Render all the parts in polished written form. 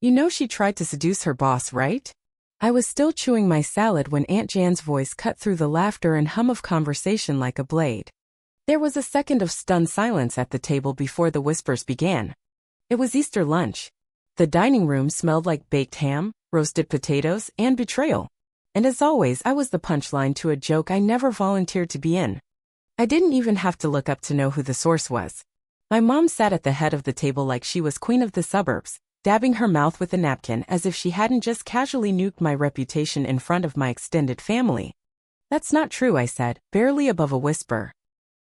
You know she tried to seduce her boss, right? I was still chewing my salad when Aunt Jan's voice cut through the laughter and hum of conversation like a blade. There was a second of stunned silence at the table before the whispers began. It was Easter lunch. The dining room smelled like baked ham, roasted potatoes, and betrayal. And as always, I was the punchline to a joke I never volunteered to be in. I didn't even have to look up to know who the source was. My mom sat at the head of the table like she was queen of the suburbs, dabbing her mouth with a napkin as if she hadn't just casually nuked my reputation in front of my extended family. That's not true, I said, barely above a whisper.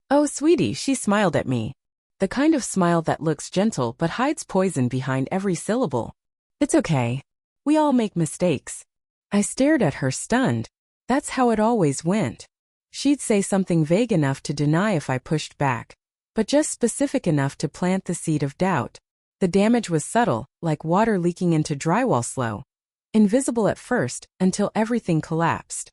Oh, sweetie, she smiled at me. The kind of smile that looks gentle but hides poison behind every syllable. It's okay. We all make mistakes. I stared at her stunned. That's how it always went. She'd say something vague enough to deny if I pushed back, but just specific enough to plant the seed of doubt. The damage was subtle, like water leaking into drywall slow. Invisible at first, until everything collapsed.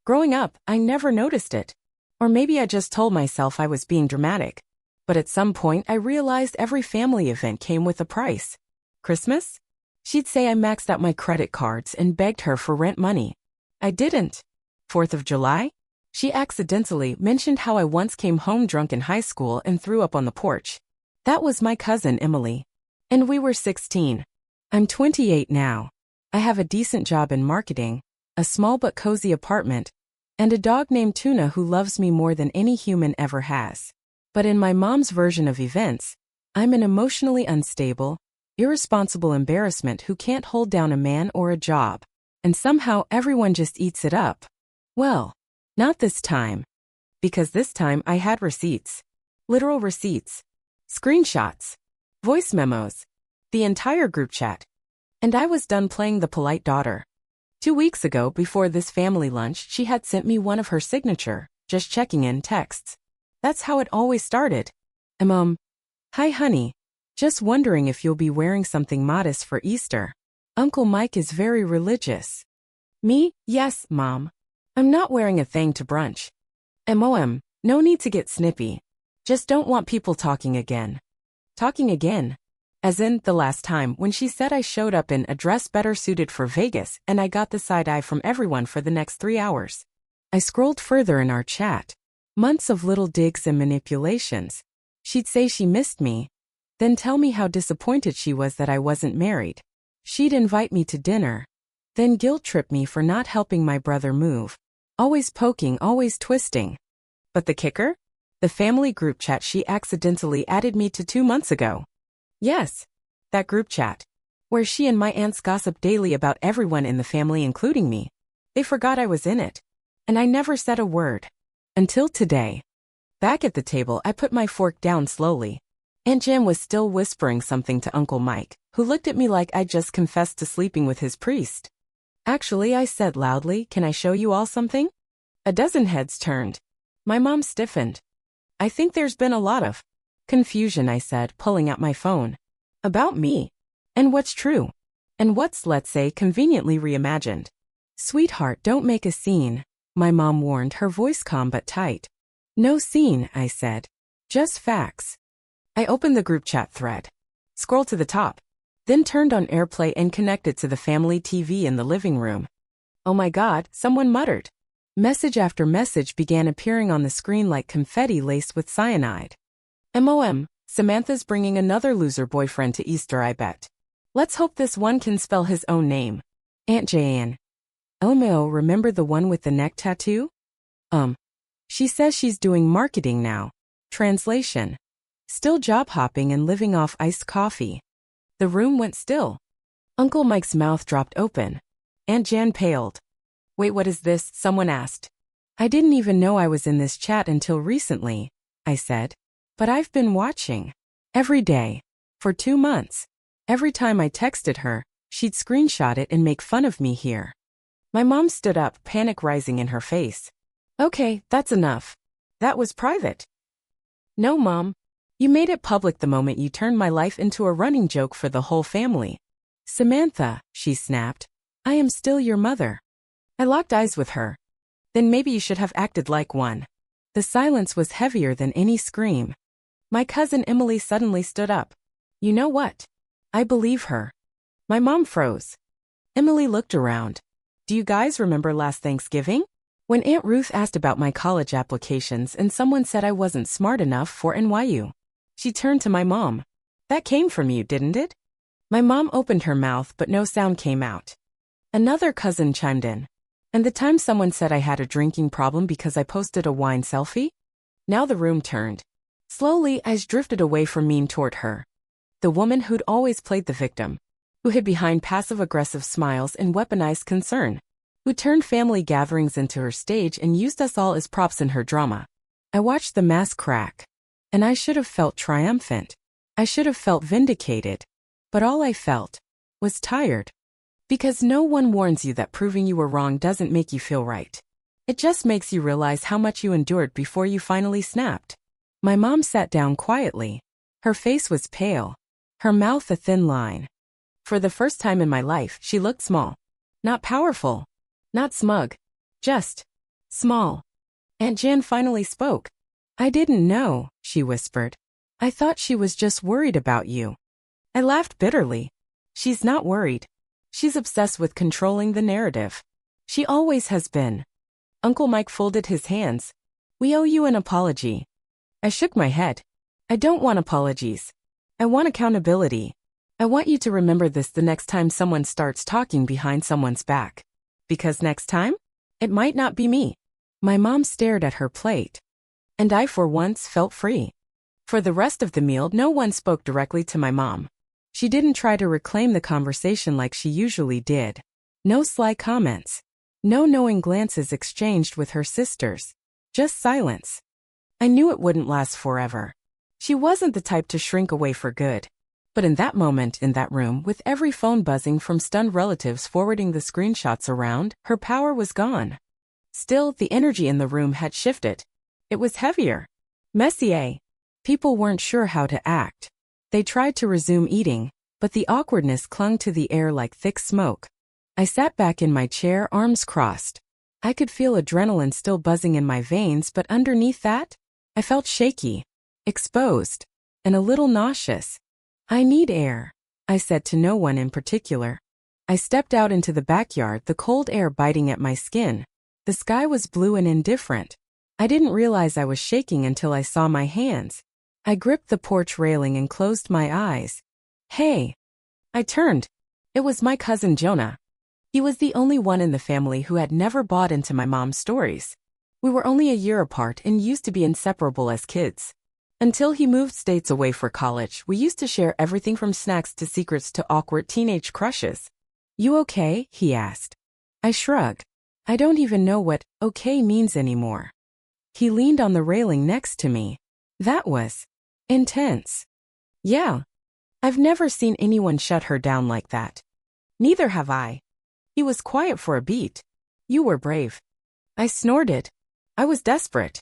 Growing up, I never noticed it. Or maybe I just told myself I was being dramatic. But at some point I realized every family event came with a price. Christmas? She'd say I maxed out my credit cards and begged her for rent money. I didn't. 4th of July? She accidentally mentioned how I once came home drunk in high school and threw up on the porch. That was my cousin Emily. And we were 16. I'm 28 now. I have a decent job in marketing, a small but cozy apartment, and a dog named Tuna who loves me more than any human ever has. But in my mom's version of events, I'm an emotionally unstable, irresponsible embarrassment who can't hold down a man or a job. And somehow everyone just eats it up. Well, not this time. Because this time I had receipts. Literal receipts. Screenshots. Voice memos. The entire group chat. And I was done playing the polite daughter. 2 weeks ago, before this family lunch, she had sent me one of her signature, just checking in texts. That's how it always started. Hi honey. Just wondering if you'll be wearing something modest for Easter. Uncle Mike is very religious. Me? Yes, Mom. I'm not wearing a thing to brunch. No need to get snippy. Just don't want people talking again. Talking again? As in, the last time when she said I showed up in a dress better suited for Vegas and I got the side eye from everyone for the next 3 hours. I scrolled further in our chat. Months of little digs and manipulations. She'd say she missed me, then tell me how disappointed she was that I wasn't married. She'd invite me to dinner, then guilt-trip me for not helping my brother move. Always poking, always twisting. But the kicker? The family group chat she accidentally added me to 2 months ago. Yes, that group chat, where she and my aunts gossip daily about everyone in the family including me. They forgot I was in it. And I never said a word. Until today. Back at the table, I put my fork down slowly. Aunt Jan was still whispering something to Uncle Mike, who looked at me like I'd just confessed to sleeping with his priest. Actually, I said loudly, can I show you all something? A dozen heads turned. My mom stiffened. I think there's been a lot of confusion, I said, pulling out my phone. About me. And what's true? And what's, let's say, conveniently reimagined? Sweetheart, don't make a scene, my mom warned, her voice calm but tight. No scene, I said. Just facts. I opened the group chat thread. Scrolled to the top. Then turned on AirPlay and connected to the family TV in the living room. Oh my God, someone muttered. Message after message began appearing on the screen like confetti laced with cyanide. Samantha's bringing another loser boyfriend to Easter, I bet. Let's hope this one can spell his own name. Aunt Jan. LMAO, remember the one with the neck tattoo? She says she's doing marketing now. Translation. Still job hopping and living off iced coffee. The room went still. Uncle Mike's mouth dropped open. Aunt Jan paled. Wait, what is this? Someone asked. I didn't even know I was in this chat until recently, I said. But I've been watching. Every day. For 2 months. Every time I texted her, she'd screenshot it and make fun of me here. My mom stood up, panic rising in her face. Okay, that's enough. That was private. No, Mom. You made it public the moment you turned my life into a running joke for the whole family. Samantha, she snapped. I am still your mother. I locked eyes with her. Then maybe you should have acted like one. The silence was heavier than any scream. My cousin Emily suddenly stood up. You know what? I believe her. My mom froze. Emily looked around. Do you guys remember last Thanksgiving? When Aunt Ruth asked about my college applications and someone said I wasn't smart enough for NYU. She turned to my mom. That came from you, didn't it? My mom opened her mouth but no sound came out. Another cousin chimed in. And the time someone said I had a drinking problem because I posted a wine selfie? Now the room turned. Slowly, eyes drifted away from me toward her. The woman who'd always played the victim. Who hid behind passive-aggressive smiles and weaponized concern. Who turned family gatherings into her stage and used us all as props in her drama. I watched the mask crack. And I should have felt triumphant. I should have felt vindicated. But all I felt was tired. Because no one warns you that proving you were wrong doesn't make you feel right. It just makes you realize how much you endured before you finally snapped. My mom sat down quietly. Her face was pale. Her mouth a thin line. For the first time in my life, she looked small. Not powerful. Not smug. Just small. Aunt Jan finally spoke. I didn't know, she whispered. I thought she was just worried about you. I laughed bitterly. She's not worried. She's obsessed with controlling the narrative. She always has been. Uncle Mike folded his hands. We owe you an apology. I shook my head. I don't want apologies. I want accountability. I want you to remember this the next time someone starts talking behind someone's back. Because next time, it might not be me. My mom stared at her plate. And I for once felt free. For the rest of the meal, no one spoke directly to my mom. She didn't try to reclaim the conversation like she usually did. No sly comments. No knowing glances exchanged with her sisters. Just silence. I knew it wouldn't last forever. She wasn't the type to shrink away for good. But in that moment in that room, with every phone buzzing from stunned relatives forwarding the screenshots around, her power was gone. Still, the energy in the room had shifted. It was heavier. Messier. People weren't sure how to act. They tried to resume eating, but the awkwardness clung to the air like thick smoke. I sat back in my chair, arms crossed. I could feel adrenaline still buzzing in my veins, but underneath that, I felt shaky, exposed, and a little nauseous. I need air, I said to no one in particular. I stepped out into the backyard, the cold air biting at my skin. The sky was blue and indifferent. I didn't realize I was shaking until I saw my hands. I gripped the porch railing and closed my eyes. Hey! I turned. It was my cousin Jonah. He was the only one in the family who had never bought into my mom's stories. We were only a year apart and used to be inseparable as kids. Until he moved states away for college, we used to share everything from snacks to secrets to awkward teenage crushes. You okay? He asked. I shrugged. I don't even know what okay means anymore. He leaned on the railing next to me. That was intense. Yeah. I've never seen anyone shut her down like that. Neither have I. He was quiet for a beat. You were brave. I snorted. I was desperate.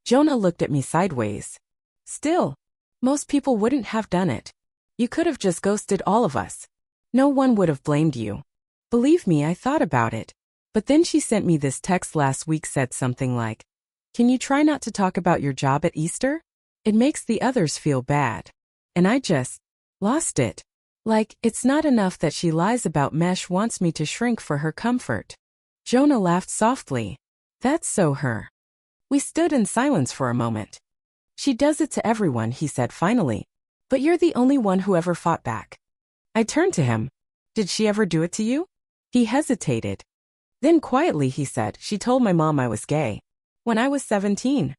Jonah looked at me sideways. Still, most people wouldn't have done it. You could have just ghosted all of us. No one would have blamed you. Believe me, I thought about it. But then she sent me this text last week, said something like, "Can you try not to talk about your job at Easter? It makes the others feel bad." And I just lost it. Like, it's not enough that she lies about Mesh, wants me to shrink for her comfort. Jonah laughed softly. That's so her. We stood in silence for a moment. She does it to everyone, he said finally. But you're the only one who ever fought back. I turned to him. Did she ever do it to you? He hesitated. Then quietly he said, she told my mom I was gay. When I was 17.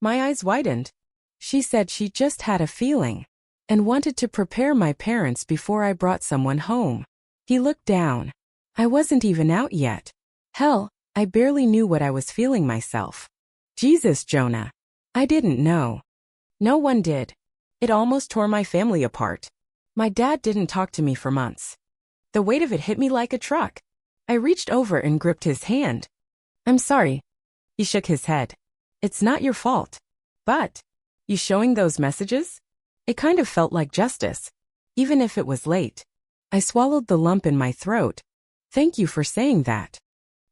My eyes widened. She said she just had a feeling. And wanted to prepare my parents before I brought someone home. He looked down. I wasn't even out yet. Hell, I barely knew what I was feeling myself. Jesus, Jonah. I didn't know. No one did. It almost tore my family apart. My dad didn't talk to me for months. The weight of it hit me like a truck. I reached over and gripped his hand. I'm sorry. He shook his head. It's not your fault. But, you showing those messages? It kind of felt like justice. Even if it was late. I swallowed the lump in my throat. Thank you for saying that.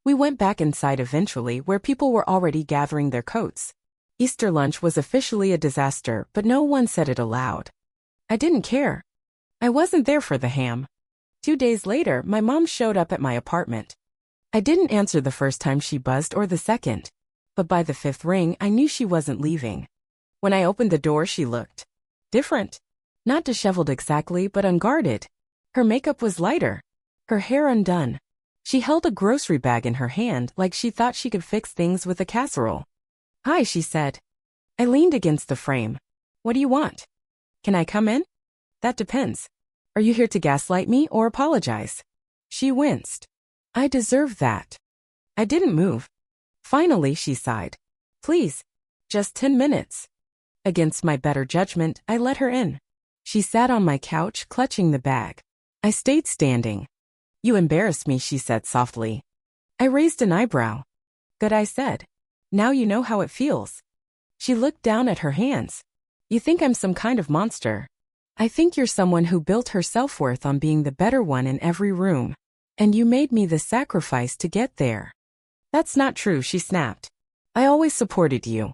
We went back inside eventually, where people were already gathering their coats. Easter lunch was officially a disaster, but no one said it aloud. I didn't care. I wasn't there for the ham. 2 days later, my mom showed up at my apartment. I didn't answer the first time she buzzed or the second, but by the fifth ring, I knew she wasn't leaving. When I opened the door, she looked different. Not disheveled exactly, but unguarded. Her makeup was lighter, her hair undone. She held a grocery bag in her hand like she thought she could fix things with a casserole. "Hi," she said. I leaned against the frame. "What do you want?" "Can I come in?" "That depends. Are you here to gaslight me or apologize?" She winced. "I deserve that." I didn't move. Finally, she sighed. "Please, just 10 minutes. Against my better judgment, I let her in. She sat on my couch, clutching the bag. I stayed standing. "You embarrass me," she said softly. I raised an eyebrow. "Good," I said. "Now you know how it feels." She looked down at her hands. "You think I'm some kind of monster. I think you're someone who built her self-worth on being the better one in every room. And you made me the sacrifice to get there." "That's not true," she snapped. "I always supported you."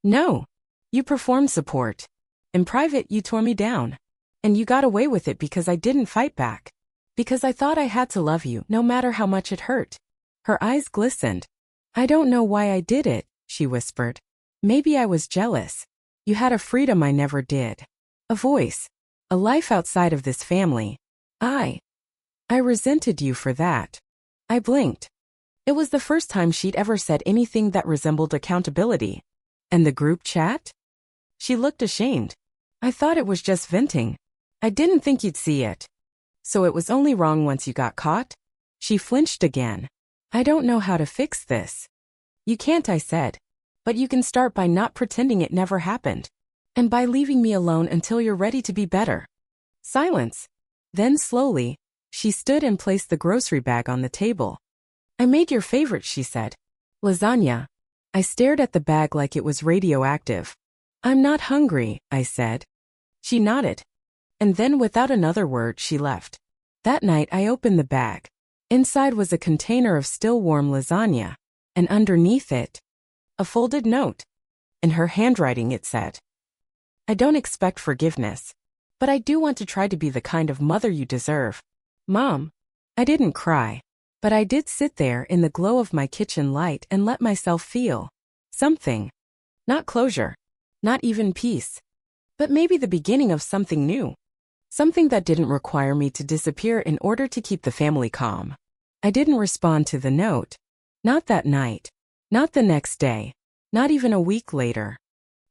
"No. You performed support. In private, you tore me down. And you got away with it because I didn't fight back. Because I thought I had to love you, no matter how much it hurt." Her eyes glistened. "I don't know why I did it," she whispered. "Maybe I was jealous. You had a freedom I never did. A voice. A life outside of this family. I resented you for that." I blinked. It was the first time she'd ever said anything that resembled accountability. "And the group chat?" She looked ashamed. "I thought it was just venting. I didn't think you'd see it." "So it was only wrong once you got caught?" She flinched again. "I don't know how to fix this." "You can't," I said. "But you can start by not pretending it never happened. And by leaving me alone until you're ready to be better." Silence. Then slowly, she stood and placed the grocery bag on the table. "I made your favorite," she said. "Lasagna." I stared at the bag like it was radioactive. "I'm not hungry," I said. She nodded. And then without another word, she left. That night, I opened the bag. Inside was a container of still warm lasagna. And underneath it, a folded note. In her handwriting, it said, "I don't expect forgiveness. But I do want to try to be the kind of mother you deserve. Mom." I didn't cry. But I did sit there in the glow of my kitchen light and let myself feel something. Not closure. Not even peace. But maybe the beginning of something new. Something that didn't require me to disappear in order to keep the family calm. I didn't respond to the note. Not that night. Not the next day. Not even a week later.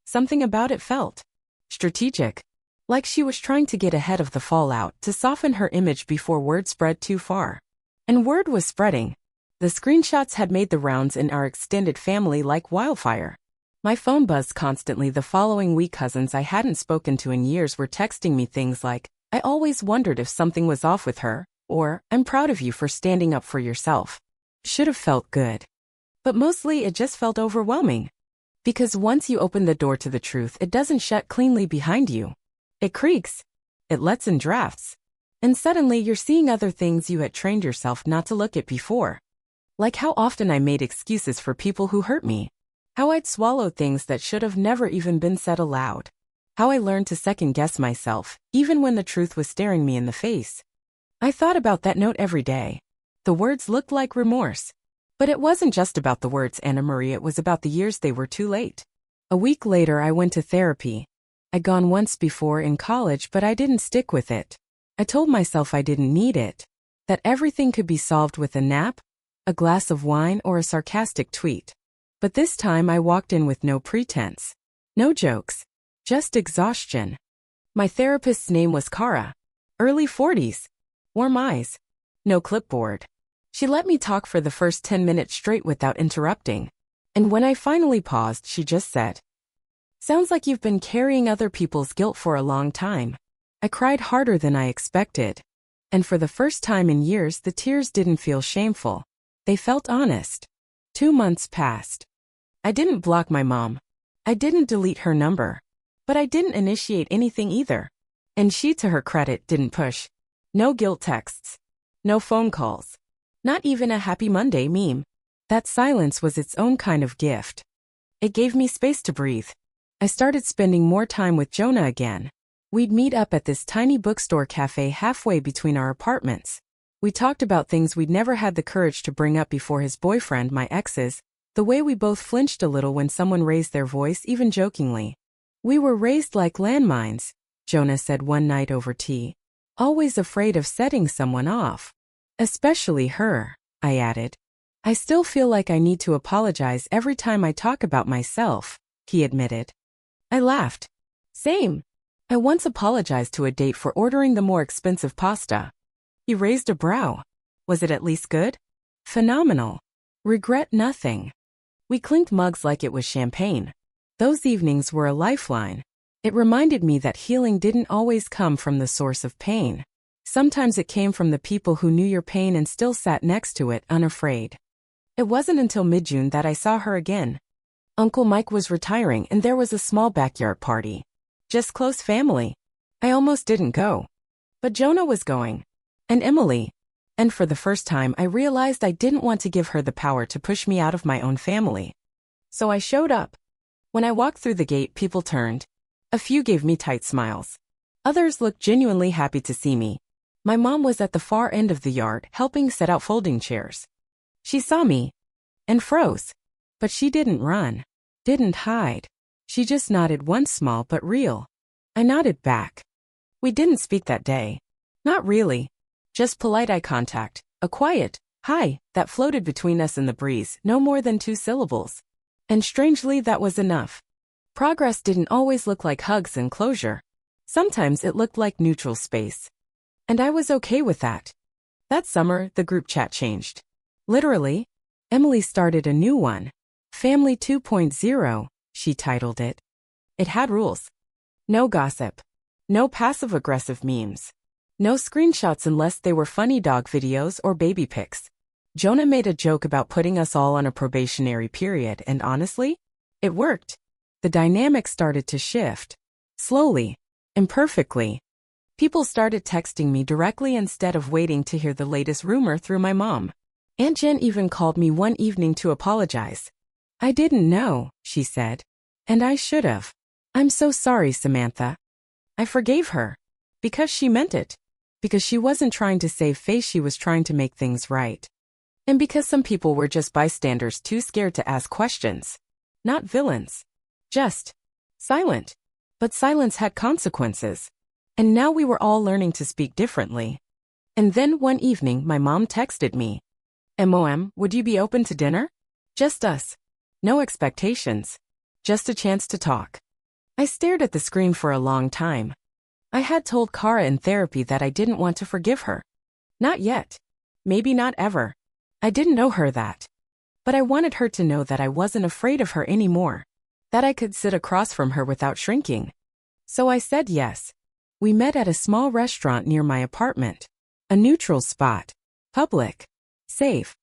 Something about it felt strategic. Like she was trying to get ahead of the fallout, to soften her image before word spread too far. And word was spreading. The screenshots had made the rounds in our extended family like wildfire. My phone buzzed constantly the following week. Cousins I hadn't spoken to in years were texting me things like, "I always wondered if something was off with her," or, "I'm proud of you for standing up for yourself." Should have felt good. But mostly it just felt overwhelming. Because once you open the door to the truth, it doesn't shut cleanly behind you. It creaks. It lets in drafts. And suddenly you're seeing other things you had trained yourself not to look at before. Like how often I made excuses for people who hurt me. How I'd swallow things that should have never even been said aloud. How I learned to second-guess myself, even when the truth was staring me in the face. I thought about that note every day. The words looked like remorse. But it wasn't just about the words, Anna Marie, it was about the years they were too late. A week later, I went to therapy. I'd gone once before in college, but I didn't stick with it. I told myself I didn't need it. That everything could be solved with a nap, a glass of wine, or a sarcastic tweet. But this time I walked in with no pretense. No jokes. Just exhaustion. My therapist's name was Kara. Early 40s. Warm eyes. No clipboard. She let me talk for the first 10 minutes straight without interrupting. And when I finally paused, she just said, "Sounds like you've been carrying other people's guilt for a long time." I cried harder than I expected. And for the first time in years, the tears didn't feel shameful. They felt honest. 2 months passed. I didn't block my mom. I didn't delete her number. But I didn't initiate anything either. And she, to her credit, didn't push. No guilt texts. No phone calls. Not even a happy Monday meme. That silence was its own kind of gift. It gave me space to breathe. I started spending more time with Jonah again. We'd meet up at this tiny bookstore cafe halfway between our apartments. We talked about things we'd never had the courage to bring up before: his boyfriend, my exes, the way we both flinched a little when someone raised their voice, even jokingly. "We were raised like landmines," Jonah said one night over tea. "Always afraid of setting someone off. Especially her," I added. "I still feel like I need to apologize every time I talk about myself," he admitted. I laughed. "Same. I once apologized to a date for ordering the more expensive pasta." He raised a brow. "Was it at least good?" "Phenomenal. Regret nothing." We clinked mugs like it was champagne. Those evenings were a lifeline. It reminded me that healing didn't always come from the source of pain. Sometimes it came from the people who knew your pain and still sat next to it, unafraid. It wasn't until mid-June that I saw her again. Uncle Mike was retiring and there was a small backyard party. Just close family. I almost didn't go. But Jonah was going. And Emily. And for the first time I realized I didn't want to give her the power to push me out of my own family. So I showed up. When I walked through the gate, people turned. A few gave me tight smiles. Others looked genuinely happy to see me. My mom was at the far end of the yard, helping set out folding chairs. She saw me and froze. But she didn't run, didn't hide. She just nodded once, small but real. I nodded back. We didn't speak that day. Not really. Just polite eye contact, a quiet hi that floated between us in the breeze, no more than 2 syllables. And strangely, that was enough. Progress didn't always look like hugs and closure. Sometimes it looked like neutral space. And I was okay with that. That summer, the group chat changed. Literally. Emily started a new one. Family 2.0, she titled it. It had rules. No gossip. No passive-aggressive memes. No screenshots unless they were funny dog videos or baby pics. Jonah made a joke about putting us all on a probationary period, and honestly, it worked. The dynamic started to shift. Slowly. Imperfectly. People started texting me directly instead of waiting to hear the latest rumor through my mom. Aunt Jen even called me one evening to apologize. "I didn't know," she said. "And I should have. I'm so sorry, Samantha." I forgave her. Because she meant it. Because she wasn't trying to save face, she was trying to make things right. And because some people were just bystanders, too scared to ask questions. Not villains. Just silent. But silence had consequences. And now we were all learning to speak differently. And then one evening my mom texted me. "Mom, would you be open to dinner? Just us. No expectations. Just a chance to talk." I stared at the screen for a long time. I had told Kara in therapy that I didn't want to forgive her. Not yet. Maybe not ever. I didn't know her that. But I wanted her to know that I wasn't afraid of her anymore. That I could sit across from her without shrinking. So I said yes. We met at a small restaurant near my apartment. A neutral spot. Public. Safe.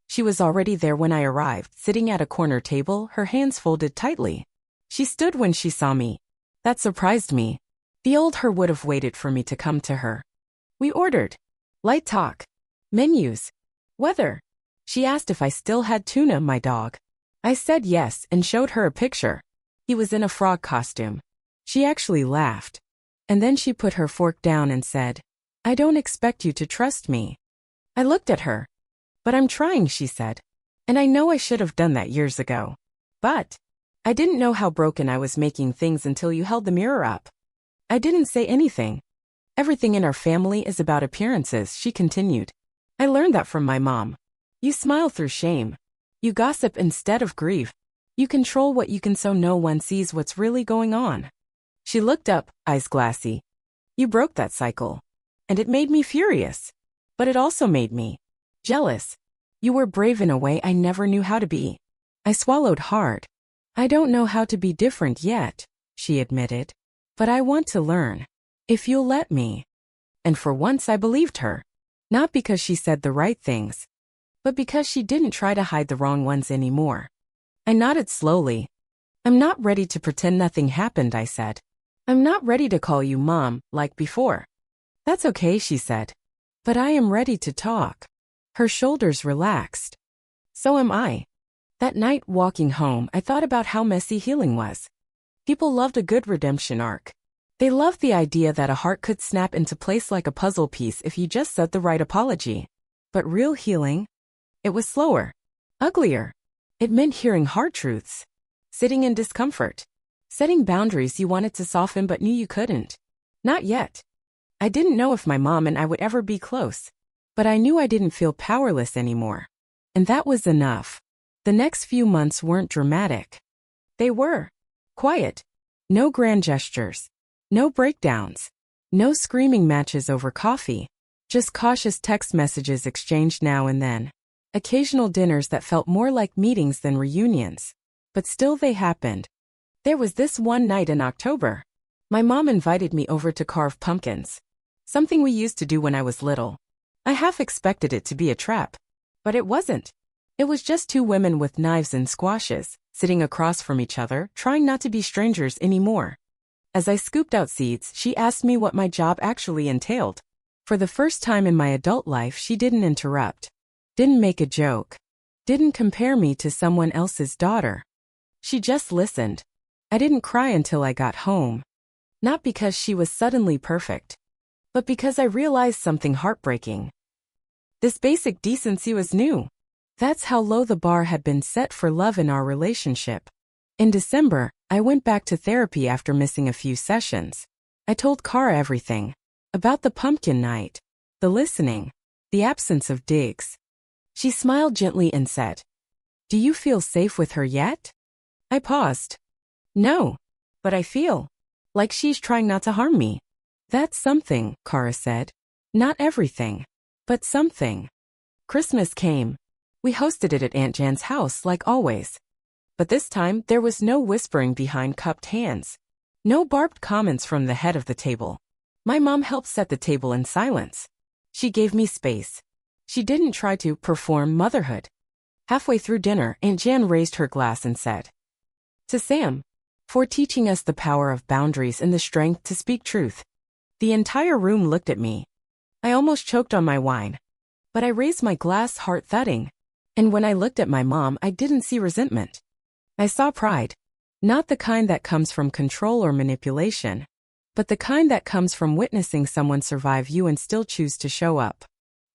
She was already there when I arrived, sitting at a corner table, her hands folded tightly. She stood when she saw me. That surprised me. The old her would have waited for me to come to her. We ordered. Light talk. Menus. Weather. She asked if I still had Tuna, my dog. I said yes and showed her a picture. He was in a frog costume. She actually laughed. And then she put her fork down and said, "I don't expect you to trust me." I looked at her. "But I'm trying," she said. And I know I should have done that years ago. But I didn't know how broken I was making things until you held the mirror up. I didn't say anything. "Everything in our family is about appearances," she continued. "I learned that from my mom. You smile through shame. You gossip instead of grief. You control what you can so no one sees what's really going on." She looked up, eyes glassy. "You broke that cycle. And it made me furious. But it also made me jealous. You were brave in a way I never knew how to be." I swallowed hard. "I don't know how to be different yet," she admitted. "But I want to learn. If you'll let me." And for once I believed her. Not because she said the right things, but because she didn't try to hide the wrong ones anymore. I nodded slowly. "I'm not ready to pretend nothing happened," I said. "I'm not ready to call you Mom, like before." "That's okay," she said. "But I am ready to talk." Her shoulders relaxed. So am I. That night walking home, I thought about how messy healing was. People loved a good redemption arc. They loved the idea that a heart could snap into place like a puzzle piece if you just said the right apology. But real healing? It was slower. Uglier. It meant hearing hard truths. Sitting in discomfort. Setting boundaries you wanted to soften but knew you couldn't. Not yet. I didn't know if my mom and I would ever be close. But I knew I didn't feel powerless anymore. And that was enough. The next few months weren't dramatic. They were quiet. No grand gestures. No breakdowns. No screaming matches over coffee. Just cautious text messages exchanged now and then. Occasional dinners that felt more like meetings than reunions. But still they happened. There was this one night in October. My mom invited me over to carve pumpkins. Something we used to do when I was little. I half expected it to be a trap. But it wasn't. It was just two women with knives and squashes, sitting across from each other, trying not to be strangers anymore. As I scooped out seeds, she asked me what my job actually entailed. For the first time in my adult life, she didn't interrupt. Didn't make a joke. Didn't compare me to someone else's daughter. She just listened. I didn't cry until I got home. Not because she was suddenly perfect, but because I realized something heartbreaking. This basic decency was new. That's how low the bar had been set for love in our relationship. In December, I went back to therapy after missing a few sessions. I told Kara everything. About the pumpkin night. The listening. The absence of digs. She smiled gently and said, "Do you feel safe with her yet?" I paused. "No. But I feel like she's trying not to harm me." "That's something," Kara said. "Not everything. But something." Christmas came. We hosted it at Aunt Jan's house like always. But this time, there was no whispering behind cupped hands. No barbed comments from the head of the table. My mom helped set the table in silence. She gave me space. She didn't try to perform motherhood. Halfway through dinner, Aunt Jan raised her glass and said, "To Sam, for teaching us the power of boundaries and the strength to speak truth." The entire room looked at me. I almost choked on my wine. But I raised my glass, heart thudding. And when I looked at my mom, I didn't see resentment. I saw pride. Not the kind that comes from control or manipulation, but the kind that comes from witnessing someone survive you and still choose to show up.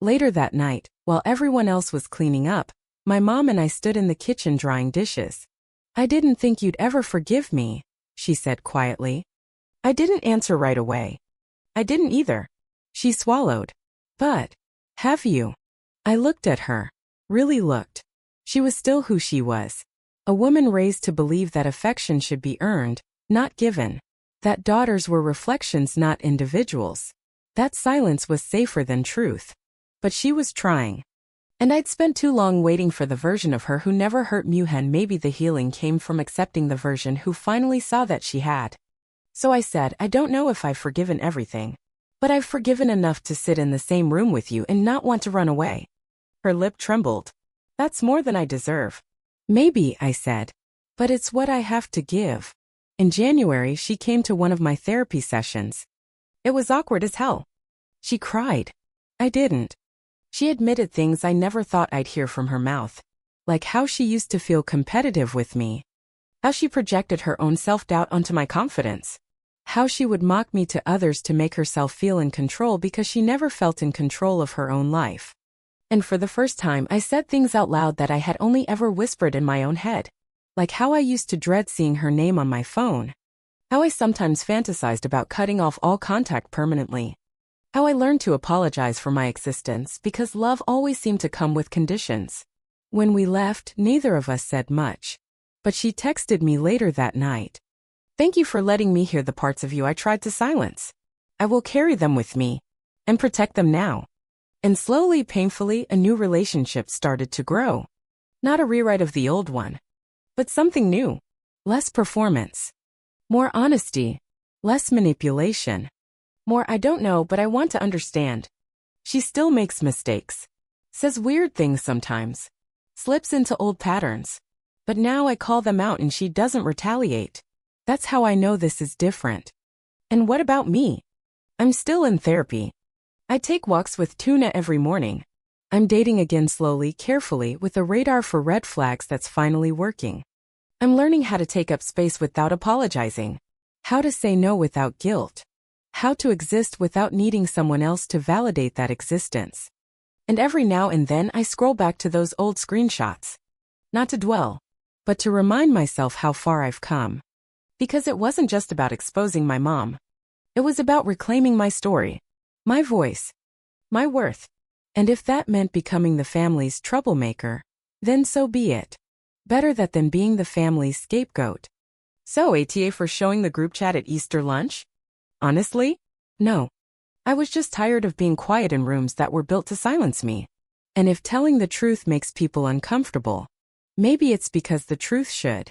Later that night, while everyone else was cleaning up, my mom and I stood in the kitchen drying dishes. "I didn't think you'd ever forgive me," she said quietly. I didn't answer right away. I didn't either. She swallowed. "But, have you?" I looked at her. Really looked. She was still who she was. A woman raised to believe that affection should be earned, not given. That daughters were reflections, not individuals. That silence was safer than truth. But she was trying. And I'd spent too long waiting for the version of her who never hurt me, and maybe the healing came from accepting the version who finally saw that she had. So I said, "I don't know if I've forgiven everything, but I've forgiven enough to sit in the same room with you and not want to run away." Her lip trembled. "That's more than I deserve." "Maybe," I said. "But it's what I have to give." In January, she came to one of my therapy sessions. It was awkward as hell. She cried. I didn't. She admitted things I never thought I'd hear from her mouth. Like how she used to feel competitive with me. How she projected her own self-doubt onto my confidence. How she would mock me to others to make herself feel in control because she never felt in control of her own life. And for the first time, I said things out loud that I had only ever whispered in my own head. Like how I used to dread seeing her name on my phone. How I sometimes fantasized about cutting off all contact permanently. How I learned to apologize for my existence because love always seemed to come with conditions. When we left, neither of us said much. But she texted me later that night. "Thank you for letting me hear the parts of you I tried to silence. I will carry them with me and protect them now." And slowly, painfully, a new relationship started to grow. Not a rewrite of the old one, but something new. Less performance. More honesty. Less manipulation. More "I don't know but I want to understand." She still makes mistakes. Says weird things sometimes. Slips into old patterns. But now I call them out and she doesn't retaliate. That's how I know this is different. And what about me? I'm still in therapy. I take walks with Tuna every morning. I'm dating again slowly, carefully, with a radar for red flags that's finally working. I'm learning how to take up space without apologizing. How to say no without guilt. How to exist without needing someone else to validate that existence. And every now and then I scroll back to those old screenshots. Not to dwell, but to remind myself how far I've come. Because it wasn't just about exposing my mom. It was about reclaiming my story, my voice, my worth. And if that meant becoming the family's troublemaker, then so be it. Better that than being the family's scapegoat. So ATA for showing the group chat at Easter lunch? Honestly? No. I was just tired of being quiet in rooms that were built to silence me. And if telling the truth makes people uncomfortable, maybe it's because the truth should.